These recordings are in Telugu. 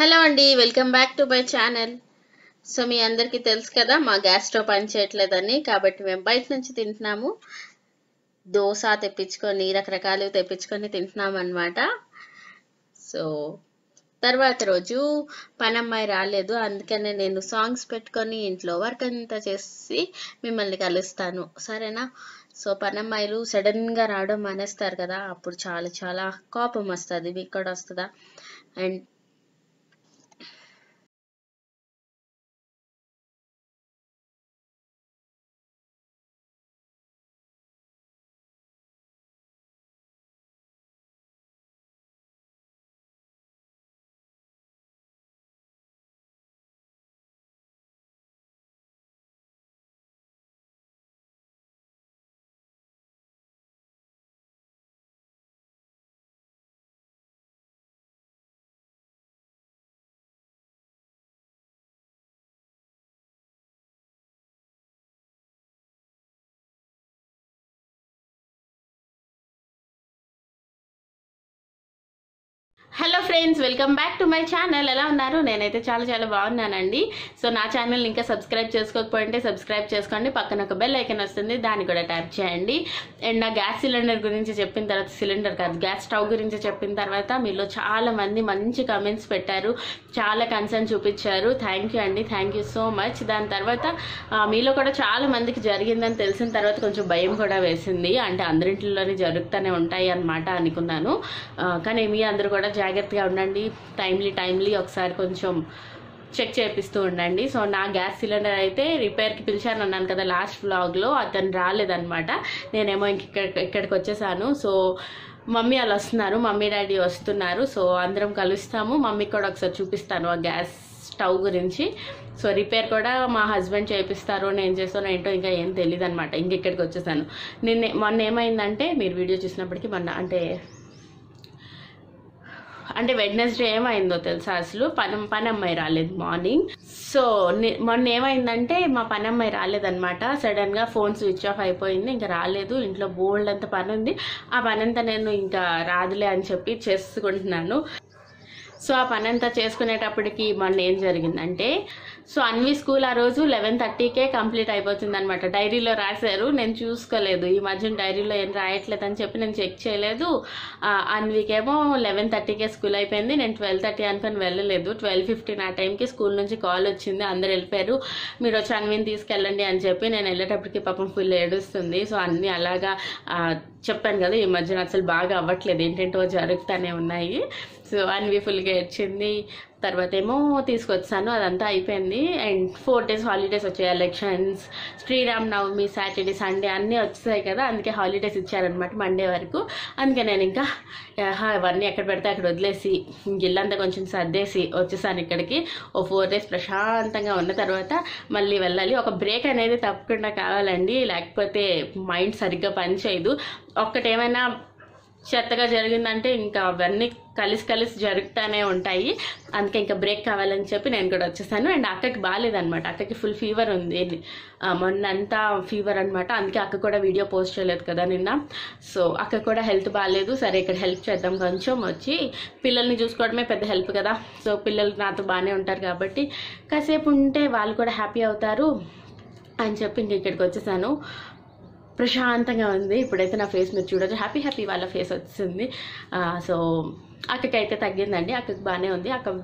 హలో అండి, welcome back to my channel. So మీ అందరికీ తెలుసు కదా మా గ్యాస్ స్టవ్ పనిచేయట్లేదని. కాబట్టి మేము బయట నుంచి తింటున్నాము. దోశ తెప్పించుకొని రకరకాలు తెప్పించుకొని తింటున్నాం అనమాట. సో తర్వాత రోజు పనమ్మాయి రాలేదు, అందుకనే నేను సాంగ్స్ పెట్టుకొని ఇంట్లో వర్క్ అంతా చేసి మిమ్మల్ని కలుస్తాను, సరేనా? సో పనమ్మాయిలు సడన్గా రావడం మానేస్తారు కదా, అప్పుడు చాలా చాలా కోపం వస్తుంది. మీకు కూడా వస్తుందా? And hello friends, welcome back to my channel. ఎలా ఉన్నారు? నేనైతే చాలా చాలా బాగున్నానండి. సో నా ఛానల్ ఇంకా సబ్స్క్రైబ్ చేసుకోకపోతే సబ్స్క్రైబ్ చేసుకోండి. పక్కన ఒక బెల్ ఐకాన్ వస్తుంది, దాన్ని కూడా ట్యాప్ చేయండి. అండ్ నా గ్యాస్ సిలిండర్ గురించి చెప్పిన తర్వాత, సిలిండర్ కాదు గ్యాస్ స్టవ్ గురించి చెప్పిన తర్వాత మీలో చాలా మంది మంచి కమెంట్స్ పెట్టారు, చాలా కన్సర్న్ చూపించారు. థ్యాంక్ యూ అండి, థ్యాంక్ యూ సో మచ్. దాని తర్వాత మీలో కూడా చాలా మందికి జరిగిందని తెలిసిన తర్వాత కొంచెం భయం కూడా వేసింది. అంటే అందరింట్లోనే జరుగుతూనే ఉంటాయి అన్నమాట అనుకున్నాను. కానీ మీ అందరూ కూడా జాగ్రత్తగా ఉండండి. టైమ్లీ ఒకసారి కొంచెం చెక్ చేపిస్తూ ఉండండి. సో నా గ్యాస్ సిలిండర్ అయితే రిపేర్కి పిలిచాను అన్నాను కదా లాస్ట్ వ్లాగ్లో, అతను రాలేదన్నమాట. నేనేమో ఇక్కడికి వచ్చేసాను. సో మమ్మీ వాళ్ళు వస్తున్నారు, మమ్మీ డాడీ వస్తున్నారు. సో అందరం కలుస్తాము. మమ్మీకి కూడా ఒకసారి చూపిస్తాను ఆ గ్యాస్ స్టవ్ గురించి. సో రిపేర్ కూడా మా హస్బెండ్ చేపిస్తారు, నేను చేస్తాను ఏంటో ఇంకా ఏం తెలియదు అనమాట. ఇక్కడికి వచ్చేసాను. మొన్న ఏమైందంటే, మీరు వీడియో చూసినప్పటికీ అంటే వెడ్నెస్డే ఏమైందో తెలుసా? అసలు పనమ్మాయి రాలేదు మార్నింగ్. సో మొన్న ఏమైందంటే మా పనమ్మాయి రాలేదనమాట. సడన్గా ఫోన్ స్విచ్ ఆఫ్ అయిపోయింది, ఇంకా రాలేదు. ఇంట్లో బోల్డ్ అంత పని ఉంది. ఆ పనంతా నేను ఇంకా రాదులే అని చెప్పి చేసుకుంటున్నాను. సో ఆ పని అంతా చేసుకునేటప్పటికి మొన్న ఏం జరిగిందంటే, సో అన్వి స్కూల్ ఆ రోజు 11:30కే కంప్లీట్ అయిపోతుంది అనమాట. డైరీలో రాశారు, నేను చూసుకోలేదు. ఈ మధ్యన డైరీలో ఏం రాయట్లేదు అని చెప్పి నేను చెక్ చేయలేదు. అన్వికేమో 11:30కే స్కూల్ అయిపోయింది. నేను 12:30 అనుకుని వెళ్ళలేదు. 12:15 ఆ టైంకి స్కూల్ నుంచి కాల్ వచ్చింది, అందరు వెళ్ళిపోయారు, మీరు వచ్చి అన్విని తీసుకెళ్ళండి అని చెప్పి. నేను వెళ్ళేటప్పటికి పాపం ఫుల్ ఏడుస్తుంది. సో అన్నీ అలాగా చెప్పాను కదా, ఈ మధ్యన అసలు బాగా అవ్వట్లేదు, ఏంటంటో జరుగుతూనే ఉన్నాయి. సో అన్వి ఫుల్గా ఏడ్చింది. తర్వాత ఏమో తీసుకొచ్చాను, అదంతా అయిపోయింది. అండ్ 4 days హాలిడేస్ వచ్చాయి. Elections, Sriram Navami, Saturday Sunday అన్నీ వచ్చాయి కదా, అందుకే హాలిడేస్ ఇచ్చారనమాట మండే వరకు. అందుకే నేను ఇంకా అవన్నీ ఎక్కడ పెడితే అక్కడ వదిలేసి ఇల్లంతా కొంచెం సర్దేసి వచ్చేసాను ఇక్కడికి. 4 days ప్రశాంతంగా ఉన్న తర్వాత మళ్ళీ వెళ్ళాలి. ఒక బ్రేక్ అనేది తప్పకుండా కావాలండి, లేకపోతే మైండ్ సరిగ్గా పనిచేయదు. ఒక్కటేమైనా చెత్తగా జరిగిందంటే ఇంకా అవన్నీ కలిసి జరుగుతూనే ఉంటాయి. అందుకే ఇంకా బ్రేక్ కావాలని చెప్పి నేను కూడా వచ్చేసాను. అండ్ అక్కకి బాగాలేదనమాట, అక్కకి ఫుల్ ఫీవర్ ఉంది, మొన్నంతా ఫీవర్ అనమాట. అందుకే అక్క కూడా వీడియో పోస్ట్ చేయలేదు కదా నిన్న. సో అక్క కూడా హెల్త్ బాగాలేదు. సరే ఇక్కడ హెల్ప్ చేద్దాం, కొంచెం వచ్చి పిల్లల్ని చూసుకోవడమే పెద్ద హెల్ప్ కదా. సో పిల్లలు నాతో బాగానే ఉంటారు కాబట్టి కాసేపు ఉంటే వాళ్ళు కూడా హ్యాపీ అవుతారు అని చెప్పి ఇంక ఇక్కడికి వచ్చేసాను. ప్రశాంతంగా ఉంది. ఇప్పుడైతే నా ఫేస్ మీరు చూడొచ్చు, హ్యాపీ వాళ్ళ ఫేస్ వచ్చింది. సో అక్కకి అయితే తగ్గిందండి, అక్కకి బాగానే ఉంది. అక్క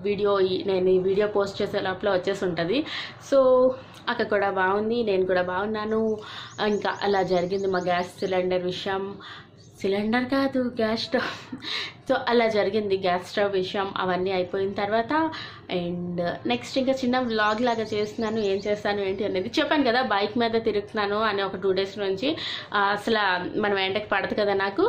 నేను ఈ వీడియో పోస్ట్ చేసే లోపల వచ్చేసి ఉంటుంది. సో అక్క కూడా బాగుంది, నేను కూడా బాగున్నాను. ఇంకా అలా జరిగింది మా గ్యాస్ సిలిండర్ విషయం. సిలిండర్ కాదు, గ్యాస్ స్టవ్. సో అలా జరిగింది గ్యాస్ స్టవ్ విషయం. అవన్నీ అయిపోయిన తర్వాత అండ్ నెక్స్ట్ ఇంకా చిన్న వ్లాగ్ లాగా చేస్తున్నాను. ఏం చేస్తాను ఏంటి అనేది చెప్పాను కదా, బైక్ మీద తిరుగుతున్నాను అని. ఒక 2 days నుంచి అసలు మనం ఎండకి పడదు కదా నాకు.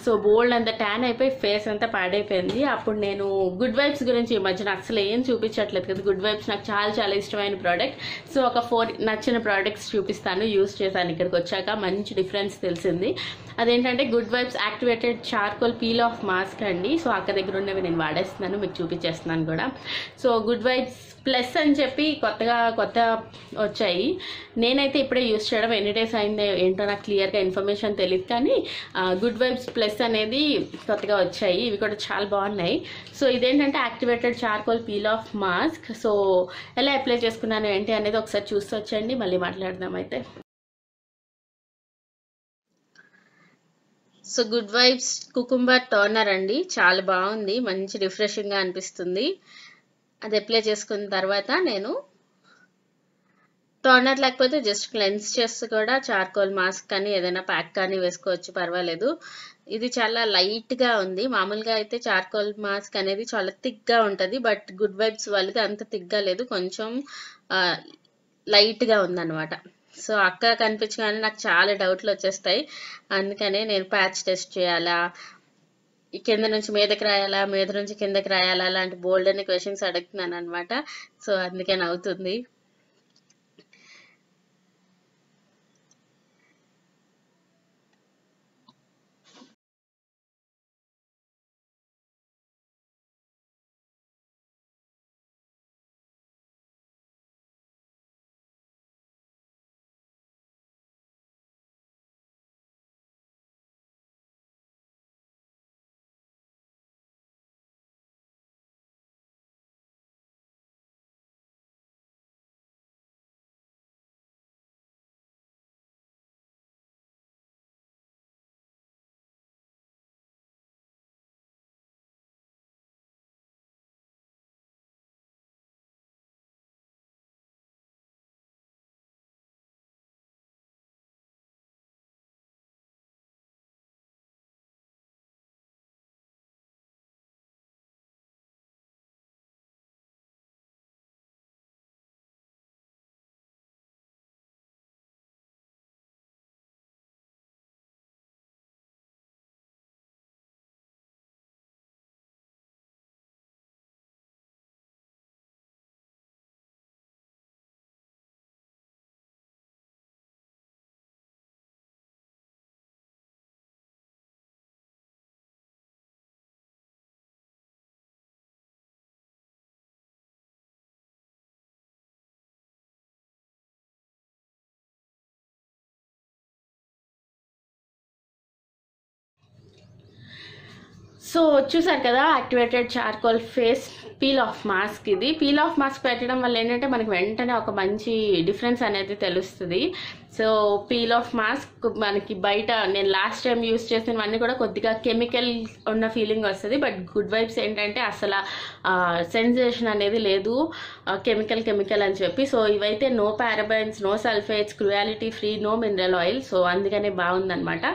సో బోల్డ్ అంతా ట్యాన్ అయిపోయి ఫేస్ అంతా పాడైపోయింది. అప్పుడు నేను గుడ్ వైబ్స్ గురించి ఈ మధ్యన అసలు ఏం చూపించట్లేదు కదా. గుడ్ వైబ్స్ నాకు చాలా చాలా ఇష్టమైన ప్రోడక్ట్. సో ఒక 4 నచ్చిన ప్రోడక్ట్స్ చూపిస్తాను. యూజ్ చేశాను ఇక్కడికి వచ్చాక, మంచి డిఫరెన్స్ తెలిసింది. అదేంటంటే good vibes activated charcoal peel off mask అండి. సో అక్క దగ్గర ఉన్నవి నేను వాడేస్తున్నాను, మీకు చూపించేస్తున్నాను కూడా. సో గుడ్ వైబ్స్ ప్లస్ అని చెప్పి కొత్త వచ్చాయి. నేనైతే ఇప్పుడే యూజ్ చేయడం, ఎన్ని డేస్ అయింది ఏంటో నాకు క్లియర్గా ఇన్ఫర్మేషన్ తెలియదు. కానీ గుడ్ వైబ్స్ ప్లస్ ప్లస్ అనేది కొత్తగా వచ్చాయి, ఇవి కూడా చాలా బాగున్నాయి. సో ఇదేంటంటే activated charcoal peel off mask. So ఎలా అప్లై చేసుకున్నాను ఏంటి అనేది ఒకసారి చూసి వచ్చండి, మళ్ళీ మాట్లాడదాం. అయితే so good vibes cucumber toner అండి, చాలా బాగుంది, మంచి రిఫ్రెషింగ్గా అనిపిస్తుంది. అది అప్లై చేసుకున్న తర్వాత నేను టోనర్ లేకపోతే జస్ట్ క్లెన్స్ చేస్తూ కూడా చార్కోల్ మాస్క్ కానీ ఏదైనా ప్యాక్ కానీ వేసుకోవచ్చు, పర్వాలేదు. ఇది చాలా లైట్గా ఉంది. మామూలుగా అయితే చార్కోల్ మాస్క్ అనేది చాలా థిక్గా ఉంటుంది, బట్ గుడ్ వైబ్స్ వాళ్ళది అంత థిక్గా లేదు, కొంచెం లైట్గా ఉందన్నమాట. సో అక్క కనిపించగానే నాకు చాలా డౌట్లు వచ్చేస్తాయి, అందుకనే నేను ప్యాచ్ టెస్ట్ చేయాలా, ఈ కింద నుంచి మీదకి రాయాలా, మీద నుంచి కిందకి రాయాలా, అలాంటి బోల్డ్ అనే క్వశ్చన్స్ అడుగుతున్నాను అనమాట. సో అందుకే నవ్వుతుంది. సో చూసారు కదా, activated charcoal face peel off mask. ఇది పీల్ ఆఫ్ మాస్క్ పెట్టడం వల్ల ఏంటంటే మనకి వెంటనే ఒక మంచి డిఫరెన్స్ అనేది తెలుస్తుంది. సో పీల్ ఆఫ్ మాస్క్ మనకి బయట నేను లాస్ట్ టైం యూస్ చేసినవన్నీ కూడా కొద్దిగా కెమికల్ ఉన్న ఫీలింగ్ వస్తుంది, బట్ గుడ్ వైబ్స్ ఏంటంటే అసలు సెన్సేషన్ అనేది లేదు, కెమికల్ అని చెప్పి. సో ఇవైతే no parabens, no sulphates, cruelty free, no mineral oil. So అందుకనే బాగుందనమాట.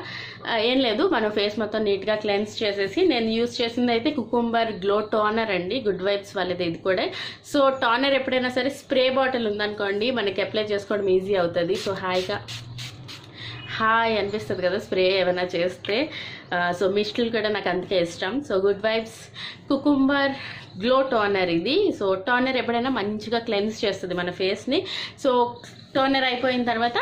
ఏం లేదు, మనం ఫేస్ మొత్తం నీట్గా క్లెన్స్ చేసేసి, నేను యూస్ చేసింది అయితే కుకుంబర్ గ్లో టోనర్ అండి, గుడ్ వైబ్స్ వాళ్ళది ఇది కూడా. సో టోనర్ ఎప్పుడైనా సరే స్ప్రే బాటిల్ ఉందనుకోండి, మనకి అప్లై చేసుకోవడం ఈజీ అవుతుంది. సో హాయ్ అనిపిస్తుంది కదా స్ప్రే ఏమైనా చేస్తే. సో మిస్టులు కూడా నాకు అందుకే ఇష్టం. So good vibes cucumber glow toner ఇది. సో టోనర్ ఎప్పుడైనా మంచిగా క్లెన్స్ చేస్తుంది మన ఫేస్ని. సో టోనర్ అయిపోయిన తర్వాత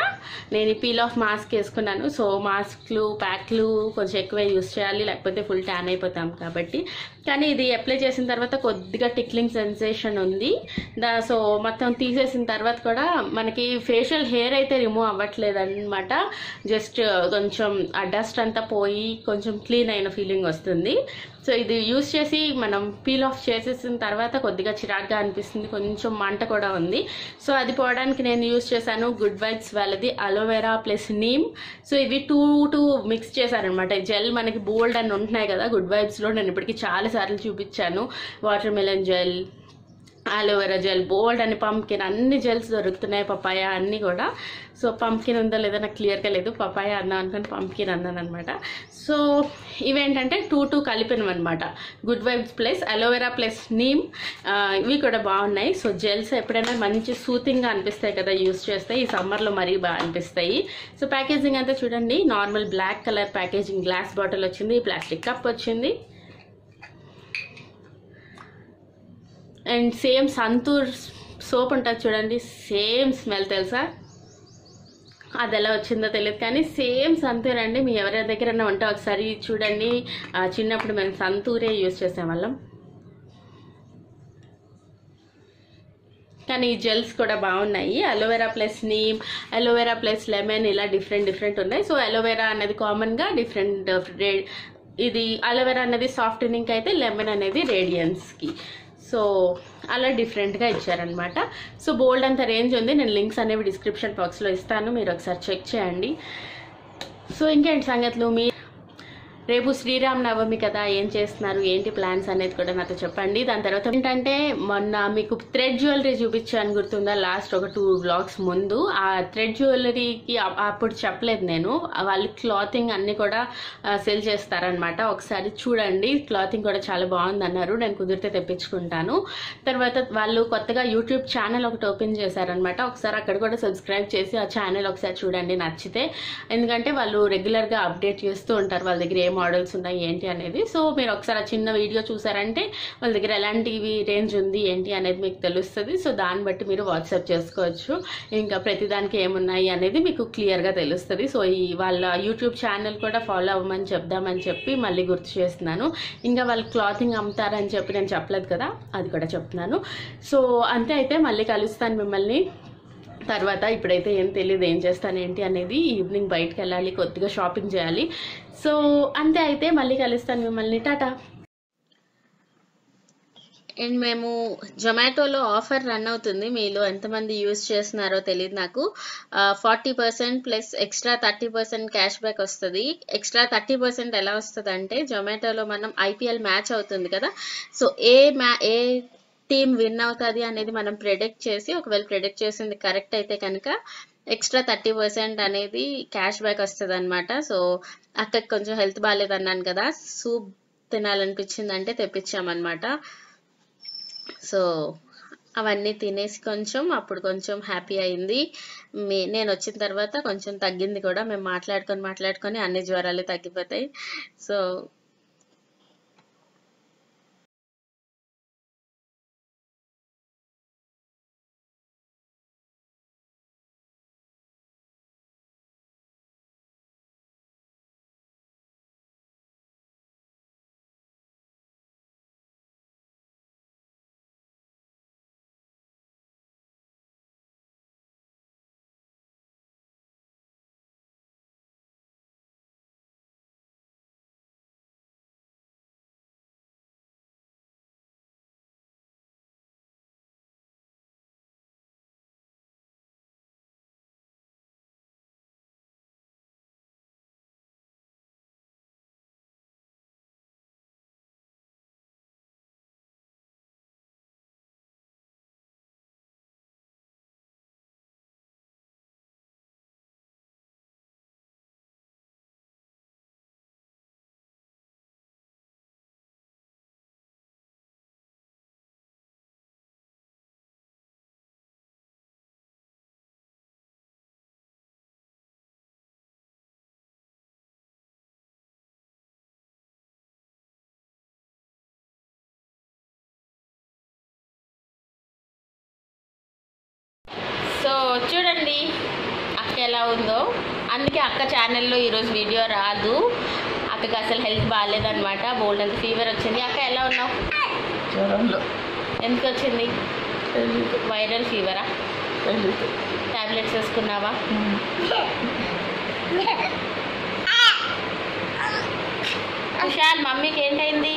నేను ఈ పీల్ ఆఫ్ మాస్క్ వేసుకున్నాను. సో మాస్క్లు ప్యాక్లు కొంచెం ఎక్కువే యూస్ చేయాలి, లేకపోతే ఫుల్ ట్యాన్ అయిపోతాం కాబట్టి. కానీ ఇది అప్లై చేసిన తర్వాత కొద్దిగా టిక్లింగ్ సెన్సేషన్ ఉంది. సో మొత్తం తీసేసిన తర్వాత కూడా మనకి ఫేషియల్ హెయిర్ అయితే రిమూవ్ అవ్వట్లేదు అనమాట, జస్ట్ కొంచెం ఆ డస్ట్ అంతా పోయి కొంచెం క్లీన్ అయిన ఫీలింగ్ వస్తుంది. సో ఇది యూస్ చేసి మనం పీల్ ఆఫ్ చేసేసిన తర్వాత కొద్దిగా చిరాగ్గా అనిపిస్తుంది, కొంచెం మంట కూడా ఉంది. సో అది పోవడానికి నేను యూస్ చేశాను గుడ్ వైబ్స్ వాళ్ళది అలోవెరా ప్లస్ నీమ్. సో ఇవి టూ మిక్స్ చేశారనమాట. జెల్ మనకి బోల్డ్ అని ఉంటున్నాయి కదా గుడ్ వైబ్స్లో, నేను ఇప్పటికీ చాలా సార్లు చూపించాను. Watermelon gel, aloe vera gel, bold అని పంకిన్, అన్ని జెల్స్ దొరుకుతున్నాయి, పపాయ అన్నీ కూడా. సో పంకిన్ ఉందో లేదో నాకు క్లియర్గా లేదు, పపాయ అన్నా అనుకుని పంకిన్ అన్నాను అనమాట. సో ఇవేంటంటే టూ కలిపినవన్నమాట, good vibes plus aloe vera plus neem. ఇవి కూడా బాగున్నాయి. సో జెల్స్ ఎప్పుడైనా మంచి సూతింగ్గా అనిపిస్తాయి కదా యూస్ చేస్తే, ఈ సమ్మర్లో మరీ బాగా అనిపిస్తాయి. సో ప్యాకేజింగ్ అంతా చూడండి, normal black colour packaging, glass bottle వచ్చింది, ప్లాస్టిక్ కప్ వచ్చింది. అండ్ సేమ్ సంతూర్ సోప్ ఉంటుంది చూడండి, సేమ్ స్మెల్ తెలుసా, అది ఎలా వచ్చిందో తెలియదు కానీ సేమ్ సంతూర్ అండి. మీ ఎవరి దగ్గరైనా ఉంటే ఒకసారి చూడండి. చిన్నప్పుడు మేము సంతూరే యూజ్ చేసేవాళ్ళం. కానీ ఈ జెల్స్ కూడా బాగున్నాయి, aloe vera plus neem, aloe vera plus lemon, ఇలా డిఫరెంట్ ఉన్నాయి. సో అలోవెరా అనేది కామన్గా, డిఫరెంట్ ఇది అలోవెరా అనేది సాఫ్టనింగ్కి అయితే, లెమన్ అనేది రేడియన్స్కి. సో అలా డిఫరెంట్గా ఇచ్చారనమాట. సో బోల్డ్ అంత రేంజ్ ఉంది. నేను లింక్స్ అనేవి డిస్క్రిప్షన్ బాక్స్లో ఇస్తాను, మీరు ఒకసారి చెక్ చేయండి. సో ఇంకేంటి సంగతులు? మీ రేపు శ్రీరామనవమి కదా, ఏం చేస్తున్నారు, ఏంటి ప్లాన్స్ అనేది కూడా నాతో చెప్పండి. దాని తర్వాత ఏంటంటే, మొన్న మీకు థ్రెడ్ జ్యువెలరీ చూపించాను గుర్తుందా, లాస్ట్ ఒక 2 vlogs ముందు. ఆ థ్రెడ్ జ్యువెలరీకి అప్పుడు చెప్పలేదు నేను, వాళ్ళు క్లాతింగ్ అన్ని కూడా సెల్ చేస్తారనమాట. ఒకసారి చూడండి, క్లాతింగ్ కూడా చాలా బాగుంది అన్నారు. నేను కుదిరితే తెప్పించుకుంటాను. తర్వాత వాళ్ళు కొత్తగా యూట్యూబ్ ఛానల్ ఒకటి ఓపెన్ చేశారనమాట. ఒకసారి అక్కడ కూడా సబ్స్క్రైబ్ చేసి ఆ ఛానల్ ఒకసారి చూడండి నచ్చితే. ఎందుకంటే వాళ్ళు రెగ్యులర్గా అప్డేట్ చేస్తూ ఉంటారు వాళ్ళ దగ్గర మోడల్స్ ఉన్నాయి ఏంటి అనేది. సో మీరు ఒకసారి ఆ చిన్న వీడియో చూసారంటే వాళ్ళ దగ్గర ఎలాంటివి రేంజ్ ఉంది ఏంటి అనేది మీకు తెలుస్తుంది. సో దాన్ని బట్టి మీరు వాట్సాప్ చేసుకోవచ్చు. ఇంకా ప్రతిదానికి ఏమున్నాయి అనేది మీకు క్లియర్గా తెలుస్తుంది. సో ఈ వాళ్ళ యూట్యూబ్ ఛానల్ కూడా ఫాలో అవ్వమని చెప్దామని చెప్పి మళ్ళీ గుర్తు చేస్తున్నాను. ఇంకా వాళ్ళు క్లాతింగ్ అమ్ముతారని చెప్పి నేను చెప్పలేదు కదా, అది కూడా చెప్తున్నాను. సో అంతే, అయితే మళ్ళీ కలుస్తాను మిమ్మల్ని తర్వాత. ఇప్పుడైతే ఏం తెలియదు ఏం చేస్తాను ఏంటి అనేది. ఈవినింగ్ బయటకు వెళ్ళాలి, కొద్దిగా షాపింగ్ చేయాలి. సో అంతే, అయితే మళ్ళీ కలుస్తాను మిమ్మల్ని. టాటా. అండ్ మేము జొమాటోలో ఆఫర్ రన్ అవుతుంది, మీలో ఎంతమంది యూజ్ చేస్తున్నారో తెలియదు నాకు. 40% ప్లస్ ఎక్స్ట్రా 30% క్యాష్ బ్యాక్ వస్తుంది. ఎక్స్ట్రా 30% ఎలా వస్తుంది అంటే, జొమాటోలో మనం ఐపీఎల్ మ్యాచ్ అవుతుంది కదా, సో ఏ టీమ్ విన్ అవుతుంది అనేది మనం ప్రెడిక్ట్ చేసి, ఒకవేళ ప్రెడిక్ట్ చేసింది కరెక్ట్ అయితే కనుక ఎక్స్ట్రా 30% అనేది క్యాష్ బ్యాక్ వస్తుంది అనమాట. సో అక్కడికి కొంచెం హెల్త్ బాగాలేదు అన్నాను కదా, సూప్ తినాలనిపించింది అంటే తెప్పించామన్నమాట. సో అవన్నీ తినేసి అప్పుడు కొంచెం హ్యాపీ అయింది. నేను వచ్చిన తర్వాత కొంచెం తగ్గింది కూడా. మేము మాట్లాడుకొని అన్ని జ్వరాలు తగ్గిపోతాయి. సో చూడండి అక్క ఎలా ఉందో. అందుకే అక్క ఛానల్లో ఈరోజు వీడియో రాదు. అక్కకి అసలు హెల్త్ బాగాలేదనమాట, బోల్డ్ అంత ఫీవర్ వచ్చింది. అక్క ఎలా ఉన్నావు? ఎందుకు వచ్చింది? వైరల్ ఫీవరా? టాబ్లెట్స్ వేసుకున్నావా? విశాల్, మమ్మీకి ఏంటైంది?